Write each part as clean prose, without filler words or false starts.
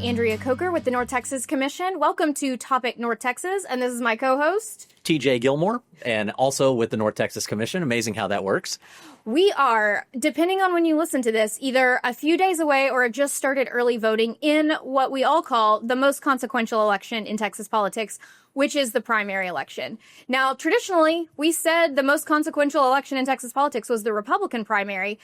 Andrea Coker with the North Texas Commission. Welcome to Topic North Texas, and this is my co-host, TJ Gilmore, and also with the North Texas Commission. Amazing how that works. We are, depending on when you listen to this, either a few days away or have just started early voting in what we all call the most consequential election in Texas politics, which is the primary election. Now, traditionally, we said the most consequential election in Texas politics was the Republican primary,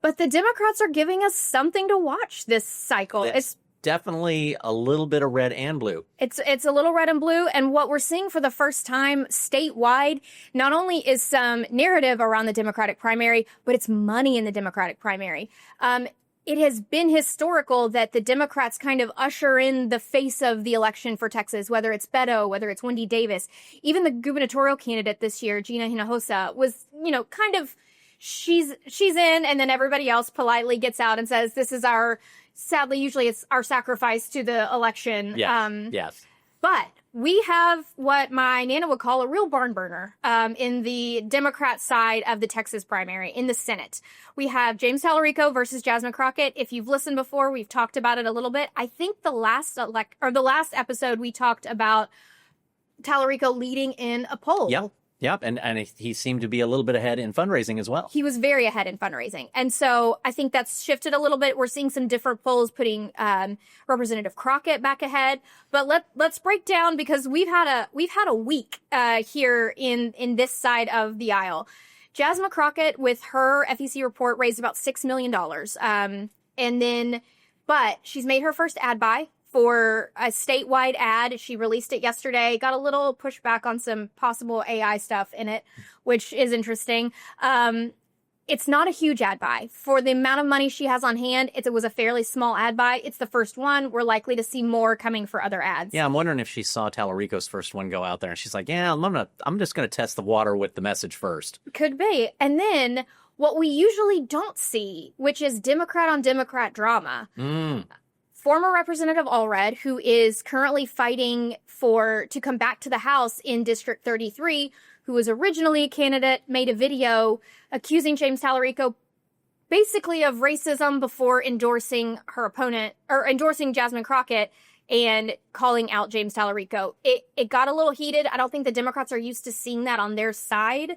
but the Democrats are giving us something to watch this cycle. It's definitely a little bit of red and blue. It's a little red and blue. And what we're seeing for the first time statewide, not only is some narrative around the Democratic primary, but it's money in the Democratic primary. It has been historical that the Democrats kind of usher in the face of the election for Texas, whether it's Beto, whether it's Wendy Davis. Even the gubernatorial candidate this year, Gina Hinojosa, was, kind of, she's in, and then everybody else politely gets out and says, this is sadly, usually it's our sacrifice to the election. Yes. But we have what my Nana would call a real barn burner in the Democrat side of the Texas primary in the Senate. We have James Tallarico versus Jasmine Crockett. If you've listened before, we've talked about it a little bit. I think the last episode we talked about Tallarico leading in a poll. Yep, and he seemed to be a little bit ahead in fundraising as well. He was very ahead in fundraising. And so I think that's shifted a little bit. We're seeing some different polls putting Representative Crockett back ahead. But let's break down, because we've had a week here in this side of the aisle. Jasmine Crockett, with her FEC report, raised about $6 million. But she's made her first ad buy for a statewide ad. She released it yesterday, got a little pushback on some possible AI stuff in it, which is interesting. It's not a huge ad buy. For the amount of money she has on hand, it was a fairly small ad buy. It's the first one. We're likely to see more coming for other ads. Yeah, I'm wondering if she saw Tallarico's first one go out there and she's like, yeah, I'm just going to test the water with the message first. Could be. And then what we usually don't see, which is Democrat on Democrat drama. Former Representative Allred, who is currently fighting to come back to the House in District 33, who was originally a candidate, made a video accusing James Tallarico basically of racism before endorsing her opponent, or endorsing Jasmine Crockett, and calling out James Tallarico. It got a little heated. I don't think the Democrats are used to seeing that on their side.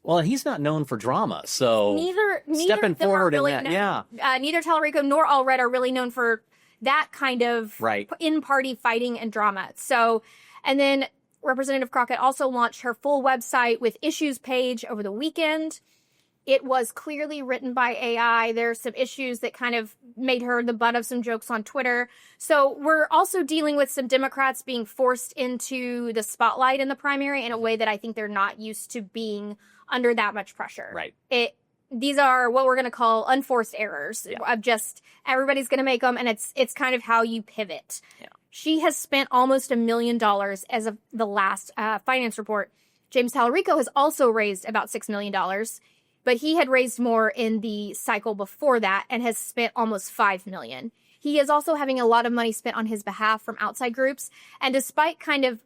Well, he's not known for drama, so neither stepping forward really in that, neither Tallarico nor Allred are really known for that kind of in-party fighting and drama. So, and then Representative Crockett also launched her full website with issues page over the weekend. It was clearly written by AI. There's some issues that kind of made her the butt of some jokes on Twitter. So we're also dealing with some Democrats being forced into the spotlight in the primary in a way that I think they're not used to being under that much pressure. Right. These are what we're going to call unforced errors of just everybody's going to make them, and it's kind of how you pivot. Yeah. She has spent almost $1 million as of the last finance report. James Tallarico has also raised about $6 million, but he had raised more in the cycle before that and has spent almost $5 million. He is also having a lot of money spent on his behalf from outside groups, and despite kind of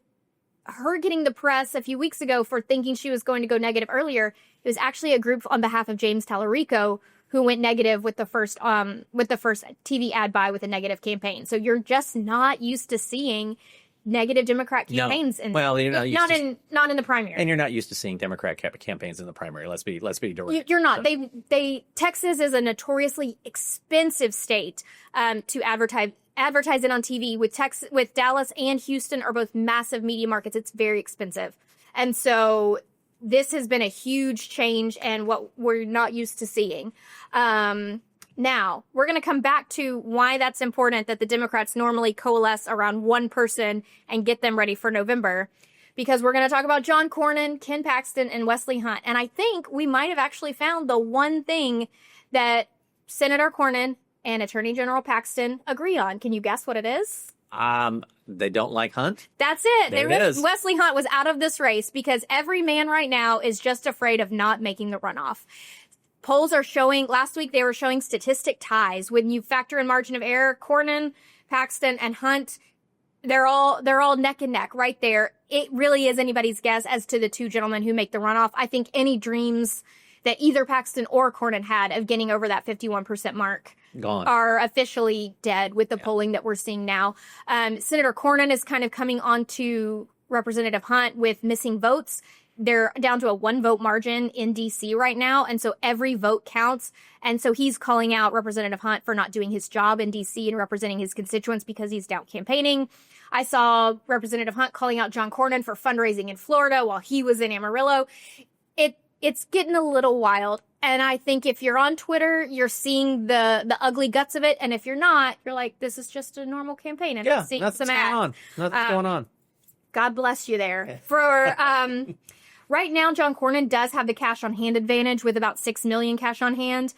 her getting the press a few weeks ago for thinking she was going to go negative earlier, it was actually a group on behalf of James Tallarico who went negative with the first TV ad buy with a negative campaign. So you're just not used to seeing negative Democrat campaigns. No. Well, you're not not in the primary. And you're not used to seeing Democrat campaigns in the primary. Let's be direct. You're not. Texas is a notoriously expensive state to advertise it on TV. With Dallas and Houston are both massive media markets. It's very expensive. And so this has been a huge change and what we're not used to seeing. Now, we're going to come back to why that's important that the Democrats normally coalesce around one person and get them ready for November, because we're going to talk about John Cornyn, Ken Paxton, and Wesley Hunt. And I think we might have actually found the one thing that Senator Cornyn and Attorney General Paxton agree on. Can you guess what it is? They don't like Hunt. That's it. There it is. Wesley Hunt was out of this race because every man right now is just afraid of not making the runoff. Polls are showing, last week they were showing statistic ties. When you factor in margin of error, Cornyn, Paxton, and Hunt, they're all neck and neck right there. It really is anybody's guess as to the two gentlemen who make the runoff. I think any dreams that either Paxton or Cornyn had of getting over that 51% mark Gone. are officially dead with the polling that we're seeing now. Senator Cornyn is kind of coming on to Representative Hunt with missing votes. They're down to a 1-vote margin in D.C. right now, and so every vote counts. And so he's calling out Representative Hunt for not doing his job in D.C. and representing his constituents because he's down campaigning. I saw Representative Hunt calling out John Cornyn for fundraising in Florida while he was in Amarillo. It's getting a little wild. And I think if you're on Twitter, you're seeing the ugly guts of it. And if you're not, you're like, this is just a normal campaign. And Yeah, nothing's going on. Nothing's going on. God bless you there. For right now, John Cornyn does have the cash on hand advantage with about $6 million cash on hand.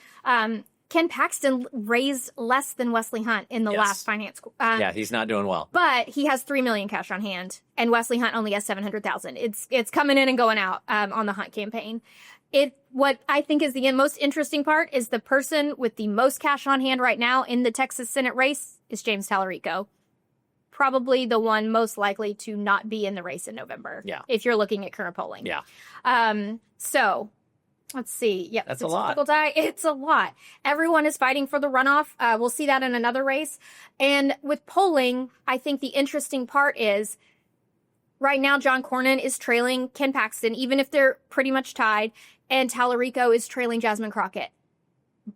Ken Paxton raised less than Wesley Hunt in the last finance. Yeah, he's not doing well. But he has $3 million cash on hand, and Wesley Hunt only has $700,000. It's coming in and going out on the Hunt campaign. What I think is the most interesting part is the person with the most cash on hand right now in the Texas Senate race is James Tallarico. Probably the one most likely to not be in the race in November. Yeah. If you're looking at current polling. Yeah. So let's see. Yep. That's a lot. It's a lot. Everyone is fighting for the runoff. We'll see that in another race. And with polling, I think the interesting part is right now, John Cornyn is trailing Ken Paxton, even if they're pretty much tied, and Tallarico is trailing Jasmine Crockett.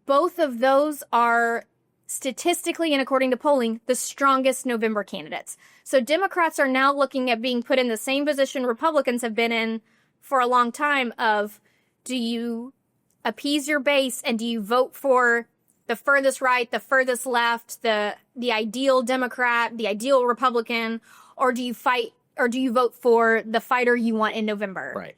Both of those are statistically and according to polling, the strongest November candidates. So Democrats are now looking at being put in the same position Republicans have been in for a long time of, do you appease your base and do you vote for the furthest right, the furthest left, the ideal Democrat, the ideal Republican, or do you vote for the fighter you want in November? Right.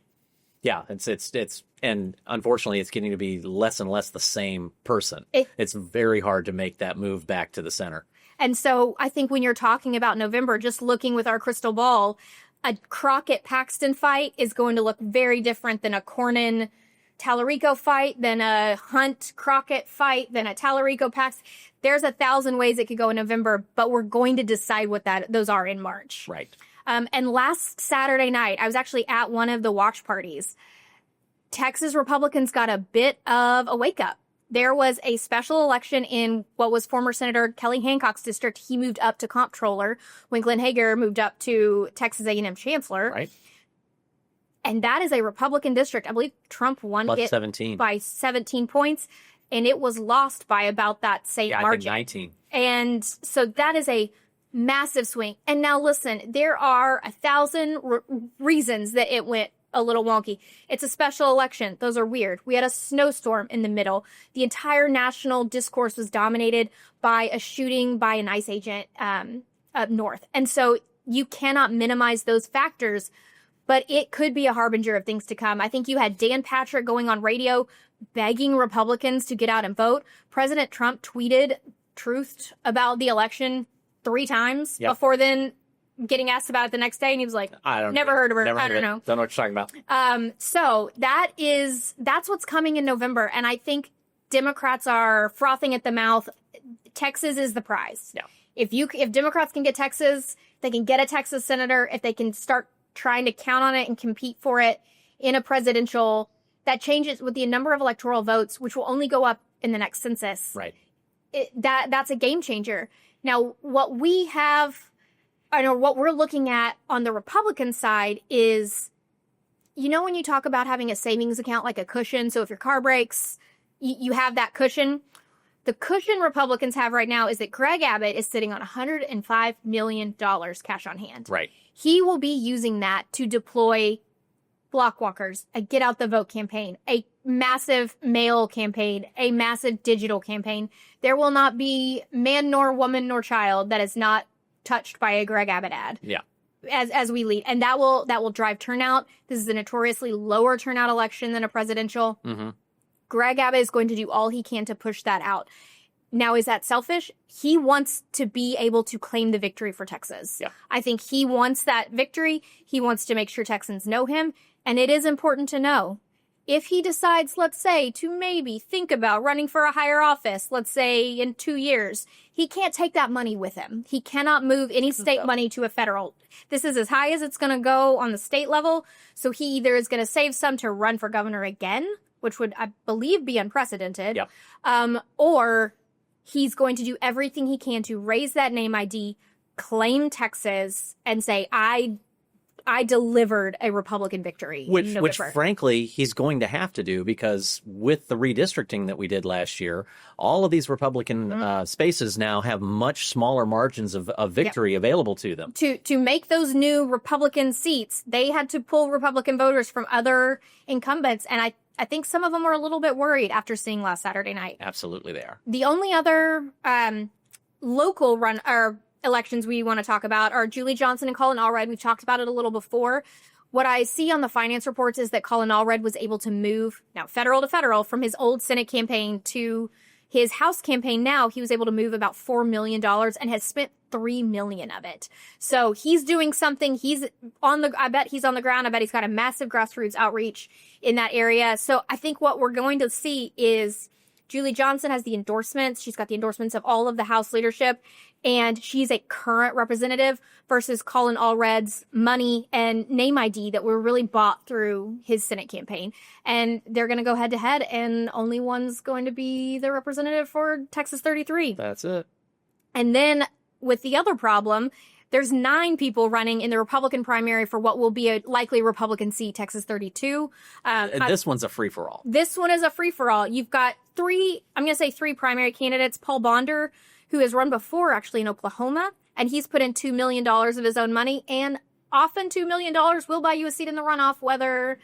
Yeah, it's and unfortunately it's getting to be less and less the same person. It's very hard to make that move back to the center. And so I think when you're talking about November, just looking with our crystal ball, a Crockett-Paxton fight is going to look very different than a Cornyn-Tallarico fight, than a Hunt-Crockett fight, than a Tallarico-Paxton. There's 1,000 ways it could go in November, but we're going to decide what those are in March. Right. And last Saturday night, I was actually at one of the watch parties. Texas Republicans got a bit of a wake-up. There was a special election in what was former Senator Kelly Hancock's district. He moved up to comptroller when Glenn Hager moved up to Texas A&M chancellor. Right. And that is a Republican district. I believe Trump won Plus it 17. by 17 points, and it was lost by about that same margin. I think 19. And so that is a massive swing. And now listen, there are 1,000 reasons that it went a little wonky. It's a special election. Those are weird. We had a snowstorm in the middle. The entire national discourse was dominated by a shooting by an ICE agent up north. And so you cannot minimize those factors, but it could be a harbinger of things to come. I think you had Dan Patrick going on radio begging Republicans to get out and vote. President Trump tweeted truth about the election 3 times before then getting asked about it the next day, and he was like, never heard of her. I don't know. Don't know what you're talking about. So that's what's coming in November, and I think Democrats are frothing at the mouth. Texas is the prize. Yeah. If Democrats can get Texas, they can get a Texas senator. If they can start trying to count on it and compete for it in a presidential, that changes with the number of electoral votes, which will only go up in the next census. Right. That's a game changer. Now, what we're looking at on the Republican side is, when you talk about having a savings account like a cushion, so if your car breaks, you have that cushion. The cushion Republicans have right now is that Greg Abbott is sitting on $105 million cash on hand. Right. He will be using that to deploy block walkers, a get out the vote campaign, a massive mail campaign, a massive digital campaign. There will not be man nor woman nor child that is not touched by a Greg Abbott ad. Yeah. As we lead. And that will drive turnout. This is a notoriously lower turnout election than a presidential. Mm-hmm. Greg Abbott is going to do all he can to push that out. Now, is that selfish? He wants to be able to claim the victory for Texas. Yeah. I think he wants that victory. He wants to make sure Texans know him. And it is important to know, if he decides, let's say, to maybe think about running for a higher office, let's say in 2 years, he can't take that money with him. He cannot move any state money to a federal. This is as high as it's going to go on the state level. So he either is going to save some to run for governor again, which would, I believe, be unprecedented, or he's going to do everything he can to raise that name ID, claim Texas, and say, I delivered a Republican victory. Which frankly, he's going to have to do, because with the redistricting that we did last year, all of these Republican spaces now have much smaller margins of victory available to them. To make those new Republican seats, they had to pull Republican voters from other incumbents. And I think some of them were a little bit worried after seeing last Saturday night. Absolutely they are. The only other local elections we want to talk about are Julie Johnson and Colin Allred. We've talked about it a little before. What I see on the finance reports is that Colin Allred was able to move, now federal to federal, from his old Senate campaign to his House campaign. Now he was able to move about $4 million and has spent $3 million of it. So he's doing something. I bet he's on the ground. I bet he's got a massive grassroots outreach in that area. So I think what we're going to see is Julie Johnson has the endorsements. She's got the endorsements of all of the House leadership, and she's a current representative, versus Colin Allred's money and name ID that were really bought through his Senate campaign. And they're going to go head to head, and only one's going to be the representative for Texas 33. That's it. And then with the other problem, there's 9 people running in the Republican primary for what will be a likely Republican seat, Texas 32. This one's a free-for-all. This one is a free-for-all. You've got 3 primary candidates. Paul Bonder, who has run before actually in Oklahoma, and he's put in $2 million of his own money. And often $2 million will buy you a seat in the runoff, whether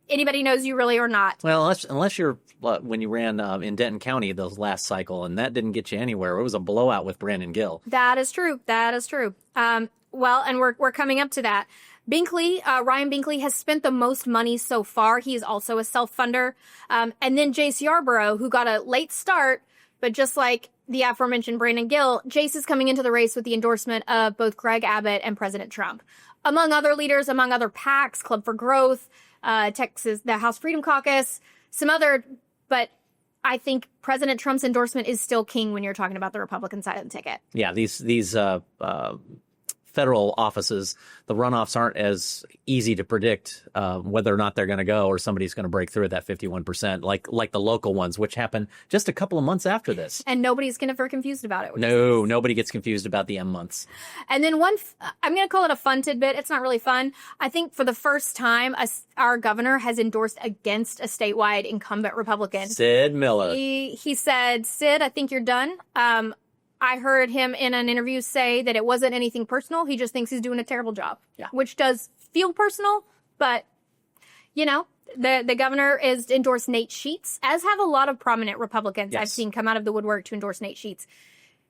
anybody knows you really or not. Well, unless you're when you ran in Denton County the last cycle, and that didn't get you anywhere. It was a blowout with Brandon Gill. That is true. And we're coming up to that. Binkley, Ryan Binkley has spent the most money so far. He is also a self-funder. And then Jace Yarborough, who got a late start, but just like the aforementioned Brandon Gill, Jace is coming into the race with the endorsement of both Greg Abbott and President Trump. Among other leaders, among other PACs, Club for Growth, Texas, the House Freedom Caucus, some other, but I think President Trump's endorsement is still king when you're talking about the Republican side of the ticket. Yeah, these federal offices, the runoffs aren't as easy to predict whether or not they're going to go, or somebody's going to break through at that 51%, like the local ones, which happened just a couple of months after this. And nobody's going to get confused about it. No, nobody gets confused about the M months. And then I'm going to call it a fun tidbit. It's not really fun. I think for the first time, our governor has endorsed against a statewide incumbent Republican. Sid Miller. He said, Sid, I think you're done. I heard him in an interview say that it wasn't anything personal. He just thinks he's doing a terrible job, which does feel personal. But, the governor is endorsed Nate Sheets, as have a lot of prominent Republicans I've seen come out of the woodwork to endorse Nate Sheets.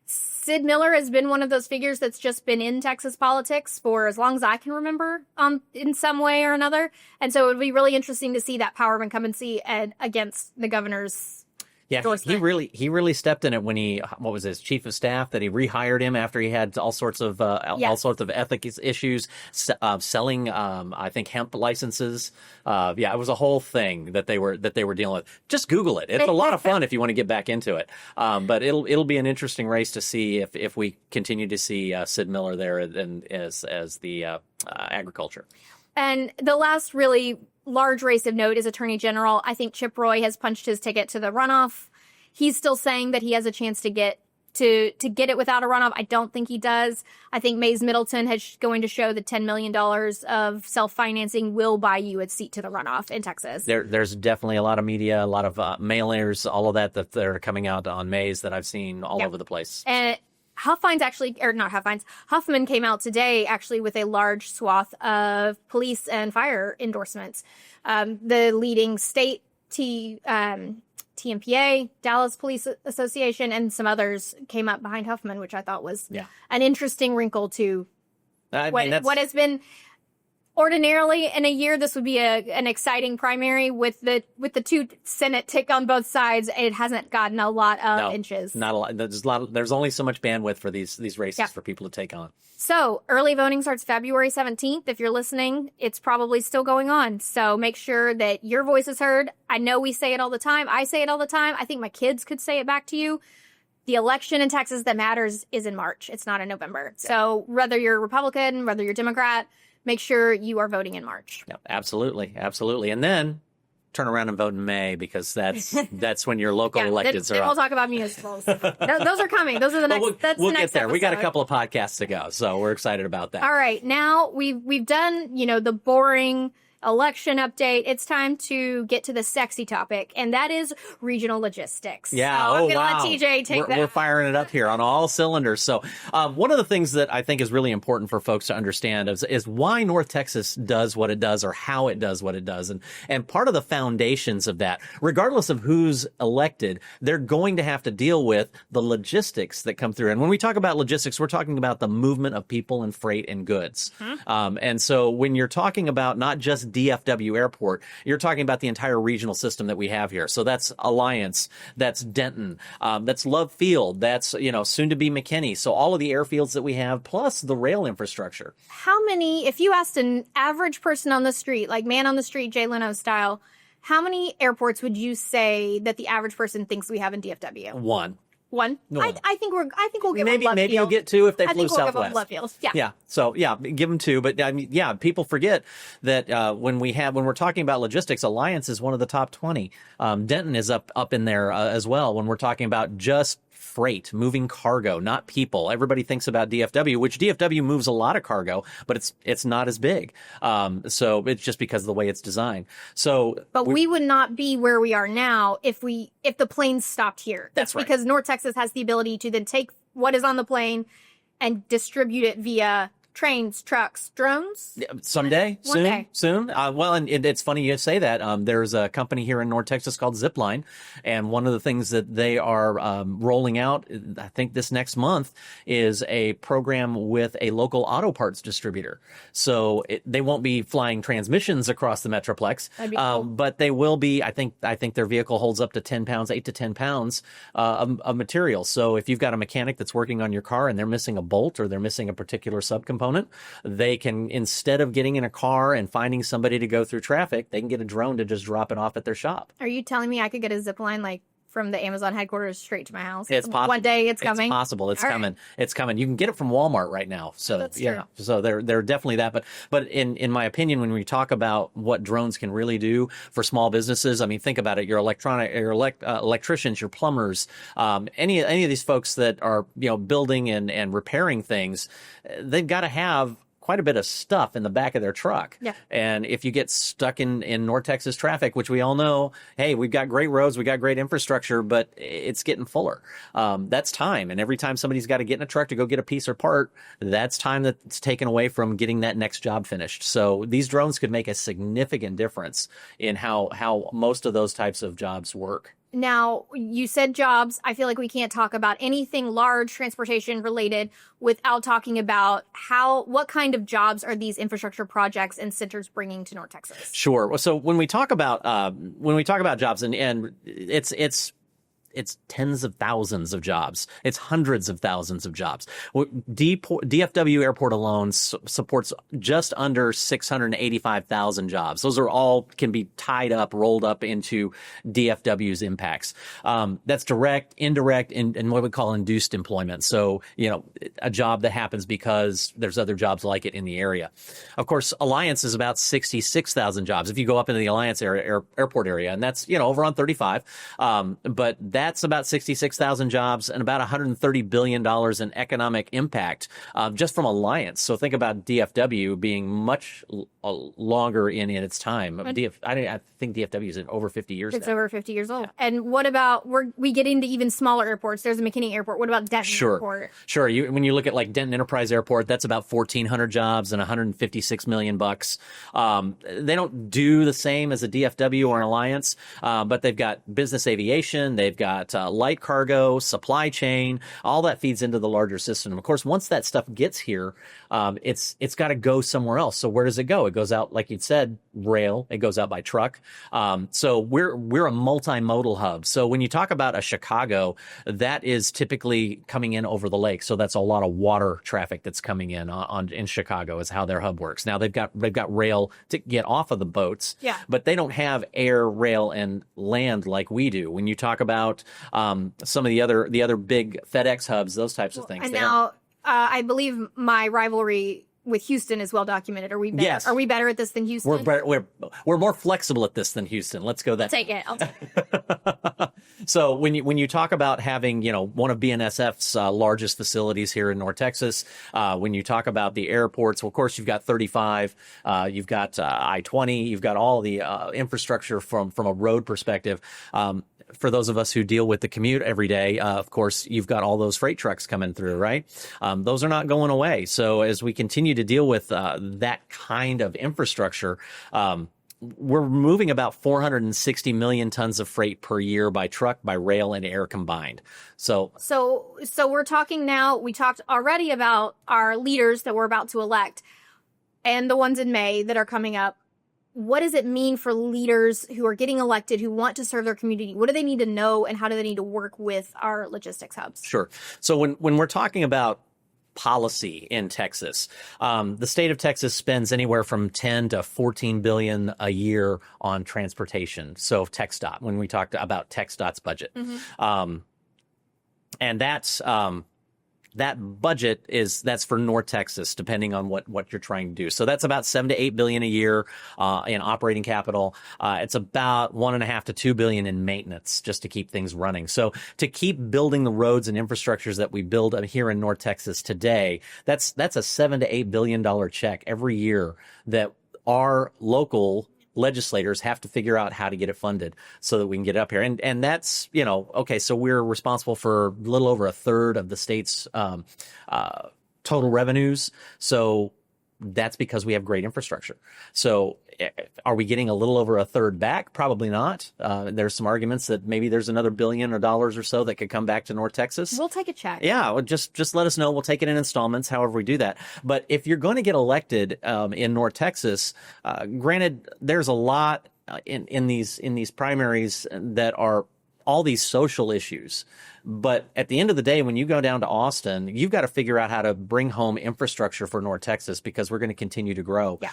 Sid Miller has been one of those figures that's just been in Texas politics for as long as I can remember, in some way or another. And so it would be really interesting to see that power of incumbency against the governor's. Yeah, he really stepped in it when what was his chief of staff, that he rehired him after he had all sorts of ethics issues, selling I think hemp licenses. It was a whole thing that they were dealing with. Just Google it. It's a lot of fun if you want to get back into it. But it'll be an interesting race to see if we continue to see Sid Miller there as the agriculture. And the last really large race of note is Attorney General. I think Chip Roy has punched his ticket to the runoff. He's still saying that he has a chance to get it without a runoff. I don't think he does. I think Mays Middleton is going to show that $10 million of self-financing will buy you a seat to the runoff in Texas. There's definitely a lot of media, a lot of mailers, all of that are coming out on Mays that I've seen all over the place. And Huffman came out today actually with a large swath of police and fire endorsements. The leading state TMPA, Dallas Police Association, and some others came up behind Huffman, which I thought was an interesting wrinkle to what has been ordinarily in a year. This would be an exciting primary with the 2 Senate tick on both sides. It hasn't gotten a lot of inches. Not a lot. There's only so much bandwidth for these races for people to take on. So early voting starts February 17th. If you're listening, it's probably still going on. So make sure that your voice is heard. I know we say it all the time. I say it all the time. I think my kids could say it back to you. The election in Texas that matters is in March. It's not in November. Yeah. So whether you're Republican, whether you're Democrat, make sure you are voting in March. Yep, absolutely. And then turn around and vote in May, because that's when your local electeds are then up. we'll talk about municipals. Those are coming. Those are the next. We'll that's the get next there. episode. We got a couple of podcasts to go, so we're excited about that. All right, now we've done the boring election update. It's time to get to the sexy topic, and that is regional logistics. Yeah. So I'm gonna wow. let TJ take that. We're firing it up here on all cylinders. So one of the things that I think is really important for folks to understand is why North Texas does what it does, or how it does what it does. And part of the foundations of that, regardless of who's elected, they're going to have to deal with the logistics that come through. And when we talk about logistics, we're talking about the movement of people and freight and goods. And so when you're talking about not just DFW Airport, you're talking about the entire regional system that we have here. So that's Alliance, that's Denton, that's Love Field, that's, soon to be McKinney. So all of the airfields that we have, plus the rail infrastructure. How many, if you asked an average person on the street, like man on the street, Jay Leno style, how many airports would you say that the average person thinks we have in DFW? One. No. I think we'll give them Love maybe Field. you'll get two if they I flew think we'll Southwest. give them Love Field. Yeah. Yeah. So give them two. But people forget that when we're talking about logistics, Alliance is one of the top 20. Denton is up in there as well when we're talking about just freight, moving cargo, not people. Everybody thinks about DFW, which DFW moves a lot of cargo, but it's not as big. So it's just because of the way it's designed. But we would not be where we are now if the planes stopped here. That's right. Because North Texas has the ability to then take what is on the plane and distribute it via trains, trucks, drones? Someday, soon. Well, and it's funny you say that. There's a company here in North Texas called Zipline, and one of the things that they are rolling out, I think this next month, is a program with a local auto parts distributor. So they won't be flying transmissions across the Metroplex, cool. But they will be. I think their vehicle holds up to 10 pounds, 8 to 10 pounds of material. So if you've got a mechanic that's working on your car and they're missing a bolt or they're missing a particular subcomponent, they can, instead of getting in a car and finding somebody to go through traffic, they can get a drone to just drop it off at their shop. Are you telling me I could get a zip line from the Amazon headquarters straight to my house? It's possible. One day it's coming. It's possible. It's All coming. Right. It's coming. You can get it from Walmart right now. So that's true. So they're definitely that. But in my opinion, when we talk about what drones can really do for small businesses, I mean, think about it. Your electricians, your plumbers, any of these folks that are building and repairing things, they've got to have quite a bit of stuff in the back of their truck. Yeah. And if you get stuck in North Texas traffic, which we all know, hey, we've got great roads, we got great infrastructure, but it's getting fuller. That's time. And every time somebody's got to get in a truck to go get a piece or part, that's time that's taken away from getting that next job finished. So these drones could make a significant difference in how most of those types of jobs work. Now, you said jobs. I feel like we can't talk about anything large transportation related without talking about what kind of jobs are these infrastructure projects and centers bringing to North Texas? Sure. So when we talk about jobs, and it's tens of thousands of jobs. It's hundreds of thousands of jobs. DFW Airport alone supports just under 685,000 jobs. Those are all can be tied up, rolled up into DFW's impacts. That's direct, indirect, and what we call induced employment. So, a job that happens because there's other jobs like it in the area. Of course, Alliance is about 66,000 jobs. If you go up into the Alliance airport area, and that's, over on 35. But that's about 66,000 jobs and about $130 billion in economic impact just from Alliance. So think about DFW being much longer in its time. I think DFW is over 50 years It's now. over 50 years old. Yeah. And what about, we get into even smaller airports. There's a McKinney Airport. What about Denton Airport? Sure. When you look at like Denton Enterprise Airport, that's about 1,400 jobs and $156 million bucks. They don't do the same as a DFW or an Alliance, but they've got business aviation, they've got light cargo, supply chain, all that feeds into the larger system. And of course, once that stuff gets here, it's got to go somewhere else. So where does it go? It goes out, like you said, rail. It goes out by truck. So we're a multimodal hub. So when you talk about a Chicago, that is typically coming in over the lake. So that's a lot of water traffic that's coming in in Chicago is how their hub works. Now they've got rail to get off of the boats, but they don't have air, rail, and land like we do. When you talk about some of the other big FedEx hubs, those types of things. And now I believe my rivalry with Houston is well documented. Are we better? Yes. Are we better at this than Houston? We're more flexible at this than Houston. Let's go that. I'll take it. So when you talk about having, one of BNSF's largest facilities here in North Texas, when you talk about the airports, well, of course, you've got 35, you've got I-20, you've got all the infrastructure from a road perspective. For those of us who deal with the commute every day, of course, you've got all those freight trucks coming through, right? Those are not going away. So as we continue to deal with that kind of infrastructure, we're moving about 460 million tons of freight per year by truck, by rail, and air combined. So we're talking now. We talked already about our leaders that we're about to elect and the ones in May that are coming up. What does it mean for leaders who are getting elected, who want to serve their community? What do they need to know, and how do they need to work with our logistics hubs? Sure. So when we're talking about policy in Texas, the state of Texas spends anywhere from 10 to 14 billion a year on transportation. So TxDOT, when we talked about TxDOT's budget, and that's that budget that's for North Texas, depending on what you're trying to do. So that's about 7 to 8 billion a year in operating capital. It's about 1.5 to 2 billion in maintenance just to keep things running. So to keep building the roads and infrastructures that we build here in North Texas today, that's a 7 to 8 billion dollar check every year that our local legislators have to figure out how to get it funded so that we can get it up here. And that's, okay, so we're responsible for a little over a third of the state's total revenues. So that's because we have great infrastructure. So are we getting a little over a third back? Probably not. There's some arguments that maybe there's another $1 billion or so that could come back to North Texas. We'll take a check. Yeah, well, just let us know. We'll take it in installments, however we do that. But if you're going to get elected in North Texas, granted, there's a lot in these primaries that are all these social issues. But at the end of the day, when you go down to Austin, you've got to figure out how to bring home infrastructure for North Texas because we're going to continue to grow. Yeah.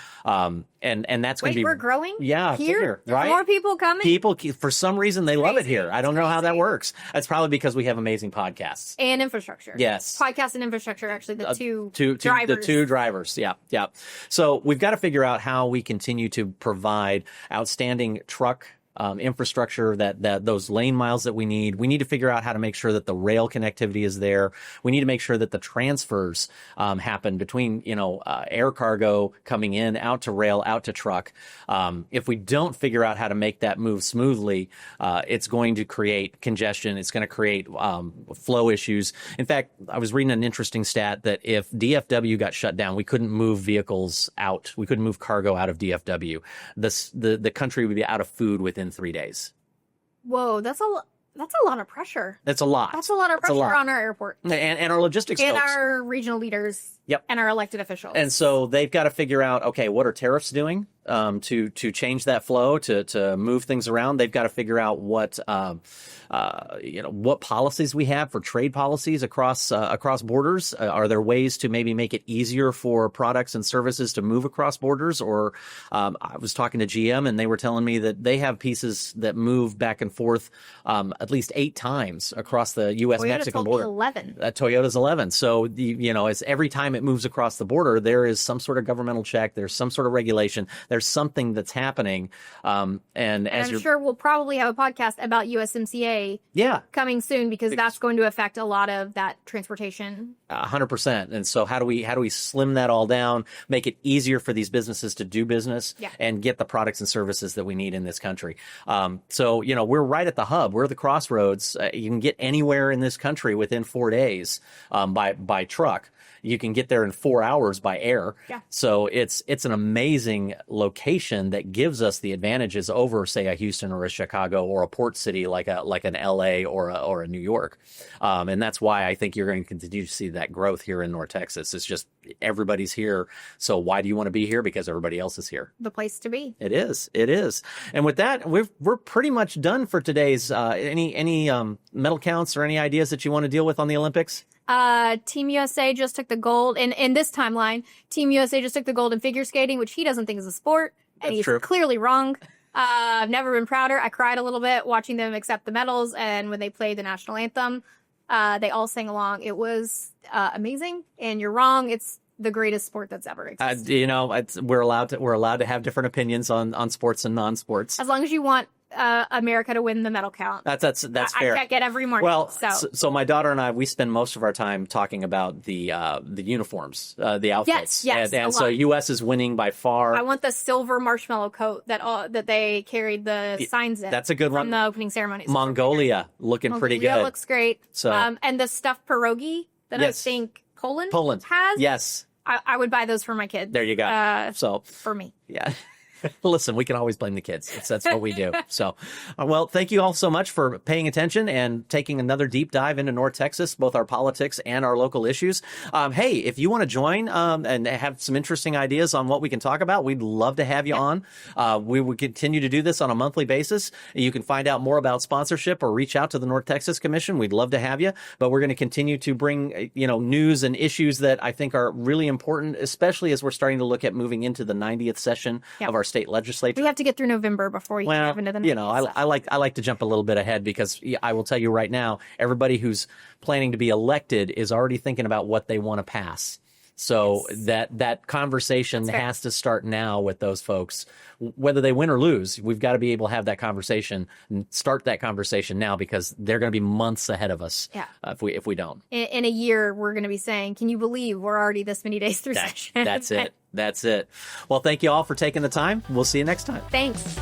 And that's going to be. We're growing? Yeah. Here? Right? More people coming? People, for some reason, they love it here. I don't know how that works. That's probably because we have amazing podcasts. And infrastructure. Yes. Podcast and infrastructure are actually the two drivers. The two drivers. Yeah. Yeah. So we've got to figure out how we continue to provide outstanding truck infrastructure, that those lane miles that we need. We need to figure out how to make sure that the rail connectivity is there. We need to make sure that the transfers happen between, air cargo coming in, out to rail, out to truck. If we don't figure out how to make that move smoothly, it's going to create congestion. It's going to create flow issues. In fact, I was reading an interesting stat that if DFW got shut down, we couldn't move vehicles out. We couldn't move cargo out of DFW. The country would be out of food within 3 days. Whoa, that's a lot of pressure. That's a lot. That's a lot of pressure on our airport. And our logistics and folks. Our regional leaders. Yep. And our elected officials. And so they've got to figure out, okay, what are tariffs doing to change that flow, to move things around? They've got to figure out what policies we have for trade policies across borders. Are there ways to maybe make it easier for products and services to move across borders? Or I was talking to GM and they were telling me that they have pieces that move back and forth at least 8 times across the U.S.-Mexican border. 11. Toyota's 11. So, it's every time it moves across the border, there is some sort of governmental check. There's some sort of regulation. There's something that's happening. And I'm sure we'll probably have a podcast about USMCA coming soon because that's going to affect a lot of that transportation. 100%. And so how do we slim that all down, make it easier for these businesses to do business and get the products and services that we need in this country? So, we're right at the hub. We're at the crossroads. You can get anywhere in this country within 4 days by truck. You can get there in 4 hours by air. Yeah. So it's an amazing location that gives us the advantages over, say, a Houston or a Chicago or a port city like an LA or a New York. And that's why I think you're going to continue to see that growth here in North Texas. It's just everybody's here. So why do you want to be here? Because everybody else is here. The place to be. It is. It is. And with that, we're pretty much done for today's any medal counts or any ideas that you want to deal with on the Olympics? Team USA just took the gold in this timeline. Team USA just took the gold in figure skating, which he doesn't think is a sport. And he's clearly wrong. I've never been prouder. I cried a little bit watching them accept the medals. And when they played the national anthem, they all sang along. It was amazing. And you're wrong. the greatest sport that's ever existed. We're allowed to have different opinions on sports and non-sports. As long as you want America to win the medal count. That's fair. I check it every morning. Well, so my daughter and I, we spend most of our time talking about the uniforms, the outfits. Yes, and so U.S. is winning by far. I want the silver marshmallow coat that they carried the signs in. That's a good one. From the opening ceremonies. Mongolia looking pretty good. Mongolia looks great. So, and the stuffed pierogi that I think Poland has. Yes. I would buy those for my kids. There you go. For me. Yeah. Listen, we can always blame the kids. That's what we do. So, well, thank you all so much for paying attention and taking another deep dive into North Texas, both our politics and our local issues. Hey, if you want to join and have some interesting ideas on what we can talk about, we'd love to have you on. We will continue to do this on a monthly basis. You can find out more about sponsorship or reach out to the North Texas Commission. We'd love to have you, but we're going to continue to bring, news and issues that I think are really important, especially as we're starting to look at moving into the 90th session of our state legislature. We have to get through November before we can move into the next. I like to jump a little bit ahead because I will tell you right now, everybody who's planning to be elected is already thinking about what they want to pass. So that conversation has to start now with those folks, whether they win or lose. We've got to be able to have that conversation and start that conversation now because they're going to be months ahead of us. If we don't. In a year, we're going to be saying, "Can you believe we're already this many days through session?" That's it. Well, thank you all for taking the time. We'll see you next time. Thanks.